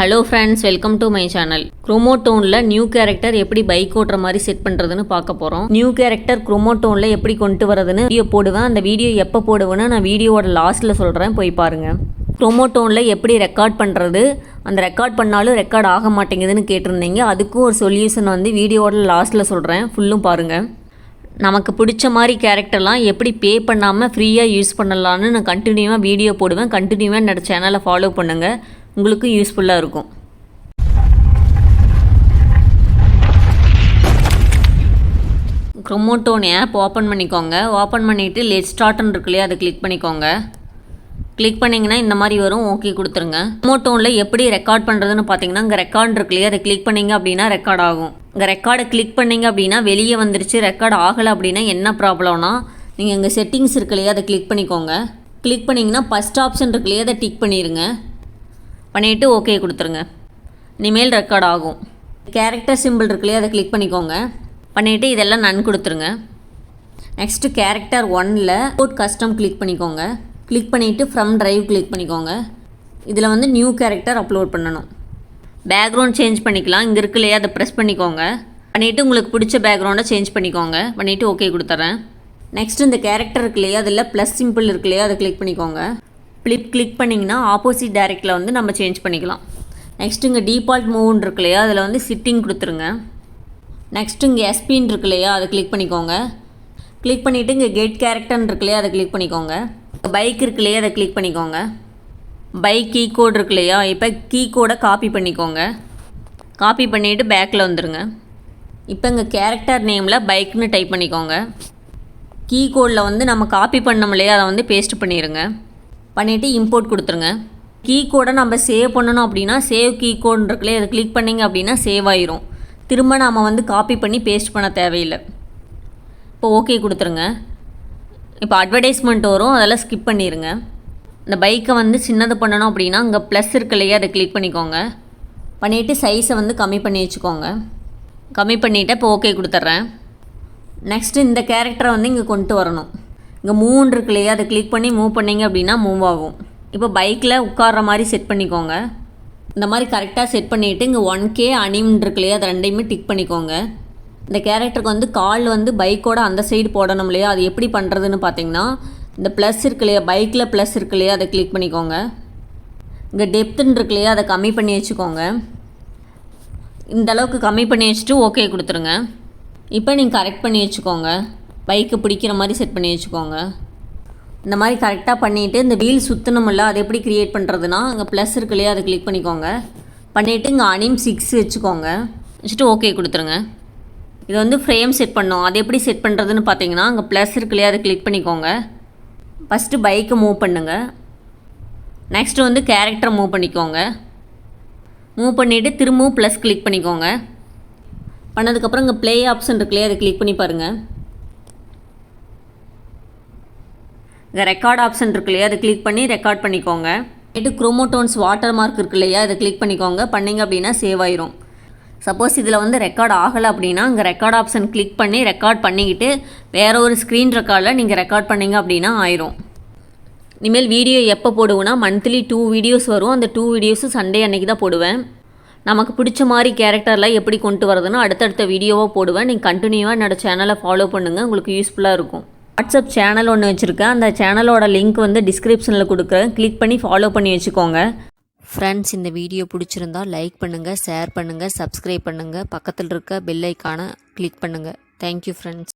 Hello friends, welcome to my channel. குரோமோட்டோனில் new character எப்படி bike ஓட்டுற மாதிரி செட் பண்ணுறதுன்னு பார்க்க போகிறோம். நியூ கேரக்டர் குரோமோட்டோனில் எப்படி கொண்டு வரதுன்னு வீடியோ போடுவேன். அந்த வீடியோ எப்போ போடுவேன்னு நான் வீடியோவோட லாஸ்ட்டில் சொல்கிறேன், போய் பாருங்கள். குரோமோட்டோனில் எப்படி ரெக்கார்ட் பண்ணுறது, அந்த ரெக்கார்ட் பண்ணாலும் ரெக்கார்ட் ஆக மாட்டேங்குதுன்னு கேட்டிருந்தீங்க. அதுக்கும் ஒரு சொல்யூஷன் வந்து வீடியோவோட லாஸ்ட்டில் சொல்கிறேன், ஃபுல்லும் பாருங்கள். நமக்கு பிடிச்ச மாதிரி கேரக்டர்லாம் எப்படி பே பண்ணாமல் ஃப்ரீயாக யூஸ் பண்ணலான்னு நான் கண்டினியூவாக வீடியோ போடுவேன். கண்டினியூவாக என்னோட சேனலை ஃபாலோ பண்ணுங்கள், உங்களுக்கு யூஸ்ஃபுல்லாக இருக்கும். குரோமோட்டோன் ஆப் ஓப்பன் பண்ணிக்கோங்க. ஓப்பன் பண்ணிவிட்டு லெட் ஸ்டார்ட்னு இருக்கு இல்லையா, அதை கிளிக் பண்ணிக்கோங்க. கிளிக் பண்ணிங்கன்னா இந்த மாதிரி வரும், ஓகே கொடுத்துருங்க. குரோமோட்டோனில் எப்படி ரெக்கார்ட் பண்ணுறதுன்னு பார்த்தீங்கன்னா, இங்கே ரெக்கார்ட் இருக்கு இல்லையா, அதை கிளிக் பண்ணிங்க அப்படின்னா ரெக்கார்ட் ஆகும். இங்கே ரெக்கார்டை கிளிக் பண்ணிங்க அப்படின்னா வெளியே வந்துருச்சு. ரெக்கார்ட் ஆகலை அப்படின்னா என்ன ப்ராப்ளம்னா, நீங்கள் இங்கே செட்டிங்ஸ் இருக்கு இல்லையா, அதை கிளிக் பண்ணிக்கோங்க. கிளிக் பண்ணிங்கன்னா ஃபஸ்ட் ஆப்ஷன் இருக்கு இல்லையா, அதை டிக் பண்ணிடுங்க. பண்ணிவிட்டு ஓகே கொடுத்துருங்க. இனிமேல் ரெக்கார்ட் ஆகும். கேரக்டர் சிம்பிள் இருக்கு இல்லையா, அதை கிளிக் பண்ணிக்கோங்க. பண்ணிவிட்டு இதெல்லாம் நன் கொடுத்துருங்க. நெக்ஸ்ட்டு கேரக்டர் 1ல் கோட் கஸ்டம் கிளிக் பண்ணிக்கோங்க. கிளிக் பண்ணிவிட்டு ஃப்ரம் ட்ரைவ் கிளிக் பண்ணிக்கோங்க. இதில் வந்து நியூ கேரக்டர் அப்லோட் பண்ணணும். பேக்ரவுண்ட் சேஞ்ச் பண்ணிக்கலாம். இங்கே இருக்கு இல்லையா, அதை ப்ரெஸ் பண்ணிக்கோங்க. பண்ணிவிட்டு உங்களுக்கு பிடிச்ச பேக்ரவுண்டை சேஞ்ச் பண்ணிக்கோங்க. பண்ணிவிட்டு ஓகே கொடுத்துட்றேன். நெக்ஸ்ட் இந்த கேரக்டர் இருக்கு இல்லையா, அதில் ப்ளஸ் சிம்பிள் இருக்கு இல்லையா, அதை கிளிக் பண்ணிக்கோங்க. கிளிக் பண்ணிங்கன்னா ஆப்போசிட் டைரக்டில் வந்து நம்ம சேஞ்ச் பண்ணிக்கலாம். நெக்ஸ்ட் இங்கே டிஃபால்ட் மூவ்னு இருக்கு இல்லையா, அதில் வந்து சிட்டிங் கொடுத்துருங்க. நெக்ஸ்ட் இங்கே எஸ்பின்னு இருக்கு இல்லையா, அதை கிளிக் பண்ணிக்கோங்க. கிளிக் பண்ணிவிட்டு இங்கே கெட் கேரக்டர்னு இருக்கு இல்லையா, அதை கிளிக் பண்ணிக்கோங்க. பைக் இருக்கு இல்லையா, அதை கிளிக் பண்ணிக்கோங்க. பைக் கீ கோட் இருக்கு இல்லையா, இப்போ கீ கோடை காப்பி பண்ணிக்கோங்க. காப்பி பண்ணிவிட்டு பேக்கில் வந்துடுங்க. இப்போ இங்கே கேரக்டர் நேமில் பைக்னு டைப் பண்ணிக்கோங்க. கீ கோடில் வந்து நம்ம காப்பி பண்ணோம் இல்லையா, அதை வந்து பேஸ்ட் பண்ணிடுங்க. பண்ணிவிட்டு இம்போர்ட் கொடுத்துருங்க. கீ கோடை நம்ம சேவ் பண்ணணும் அப்படின்னா சேவ் கீ கோட் இருக்குல்லே, அதை கிளிக் பண்ணிங்க அப்படின்னா சேவ் ஆயிரும். திரும்ப நாம் வந்து காப்பி பண்ணி பேஸ்ட் பண்ண தேவையில்லை. இப்போ ஓகே கொடுத்துருங்க. இப்போ அட்வர்டைஸ்மெண்ட் வரும், அதெல்லாம் ஸ்கிப் பண்ணிடுங்க. இந்த பைக்கை வந்து சின்னது பண்ணணும் அப்படின்னா இங்கே ப்ளஸ் இருக்கு இல்லையா, அதை கிளிக் பண்ணிக்கோங்க. பண்ணிவிட்டு சைஸை வந்து கம்மி பண்ணி வச்சுக்கோங்க. கம்மி பண்ணிவிட்டு இப்போ ஓகே கொடுத்துட்றேன். நெக்ஸ்ட்டு இந்த கேரக்டரை வந்து இங்கே கொண்டு வரணும். இங்கே மூவ் இருக்கு இல்லையா, அதை கிளிக் பண்ணி மூவ் பண்ணிங்க அப்படின்னா மூவ் ஆகும். இப்போ பைக்கில் உட்கார்ற மாதிரி செட் பண்ணிக்கோங்க. இந்த மாதிரி கரெக்டாக செட் பண்ணிவிட்டு இங்கே 1K அனிம்னு இருக்கு இல்லையா, அதை ரெண்டையுமே டிக் பண்ணிக்கோங்க. இந்த கேரக்டருக்கு வந்து கால் வந்து பைக்கோட அந்த சைடு போடணும் இல்லையா, அது எப்படி பண்ணுறதுன்னு பார்த்தீங்கன்னா, இந்த ப்ளஸ் இருக்கு இல்லையா, பைக்கில் ப்ளஸ் இருக்கு இல்லையா, அதை கிளிக் பண்ணிக்கோங்க. இங்கே டெப்த்துன்னு இருக்கு இல்லையா, அதை கம்மி பண்ணி வச்சுக்கோங்க. இந்த அளவுக்கு கம்மி பண்ணி வச்சுட்டு ஓகே கொடுத்துருங்க. இப்போ நீங்கள் கரெக்ட் பண்ணி வச்சுக்கோங்க. பைக்கு பிடிக்கிற மாதிரி செட் பண்ணி வச்சுக்கோங்க. இந்த மாதிரி கரெக்டாக பண்ணிவிட்டு இந்த வீல் சுற்றணுமில்ல, அது எப்படி க்ரியேட் பண்ணுறதுனா, அங்கே ப்ளஸ் இருக்கு இல்லையா, அதை கிளிக் பண்ணிக்கோங்க. பண்ணிவிட்டு இங்கே அனிம் 6 வச்சுக்கோங்க. வச்சுட்டு ஓகே கொடுத்துருங்க. இது வந்து ஃப்ரேம் செட் பண்ணோம். அது எப்படி செட் பண்ணுறதுன்னு பார்த்தீங்கன்னா, அங்கே ப்ளஸ் இருக்கு இல்லையா, அதை கிளிக் பண்ணிக்கோங்க. ஃபஸ்ட்டு பைக்கை மூவ் பண்ணுங்கள். நெக்ஸ்ட்டு வந்து கேரக்டரை மூவ் பண்ணிக்கோங்க. மூவ் பண்ணிவிட்டு திரும்பவும் ப்ளஸ் கிளிக் பண்ணிக்கோங்க. பண்ணதுக்கப்புறம் இங்கே ப்ளே ஆப்ஷன் இருக்கு இல்லையா, அதை கிளிக் பண்ணி பாருங்கள். இங்கே ரெக்கார்ட் ஆப்ஷன் இருக்கு இல்லையா, அதை கிளிக் பண்ணி ரெக்கார்ட் பண்ணிக்கோங்க. நெட்டு குரோமோட்டோன்ஸ் வாட்டர் மார்க் இருக்கு இல்லையா, அதை கிளிக் பண்ணிக்கோங்க. பண்ணிங்க அப்படின்னா சேவ் ஆயிரும். சப்போஸ் இதில் வந்து ரெக்கார்ட் ஆகலை அப்படின்னா இங்கே ரெக்கார்ட் ஆப்ஷன் கிளிக் பண்ணி ரெக்கார்ட் பண்ணிக்கிட்டு வேறு ஒரு ஸ்க்ரீன் ரெக்கார்டில் நீங்கள் ரெக்கார்ட் பண்ணிங்க அப்படின்னா ஆயிரும். இனிமேல் வீடியோ எப்போ போடுவேன்னா மந்த்லி 2 வீடியோஸ் வரும். அந்த 2 வீடியோஸும் சண்டே அன்றைக்கி தான் போடுவேன். நமக்கு பிடிச்ச மாதிரி கேரக்டரில் எப்படி கொண்டு வரதுன்னு அடுத்தடுத்த வீடியோவாக போடுவேன். நீங்கள் கண்டினியூவாக என்னோடய சேனலை ஃபாலோ பண்ணுங்கள், உங்களுக்கு யூஸ்ஃபுல்லாக இருக்கும். வாட்ஸ்அப் சேனல் ஒன்று வச்சுருக்கேன். அந்த சேனலோட லிங்க் வந்து டிஸ்கிரிப்ஷனில் கொடுக்குறேன். கிளிக் பண்ணி ஃபாலோ பண்ணி வச்சுக்கோங்க. ஃப்ரெண்ட்ஸ், இந்த வீடியோ பிடிச்சிருந்தா லைக் பண்ணுங்கள், ஷேர் பண்ணுங்கள், சப்ஸ்கிரைப் பண்ணுங்கள், பக்கத்தில் இருக்க பெல் ஐக்கானை கிளிக் பண்ணுங்கள். Thank you friends.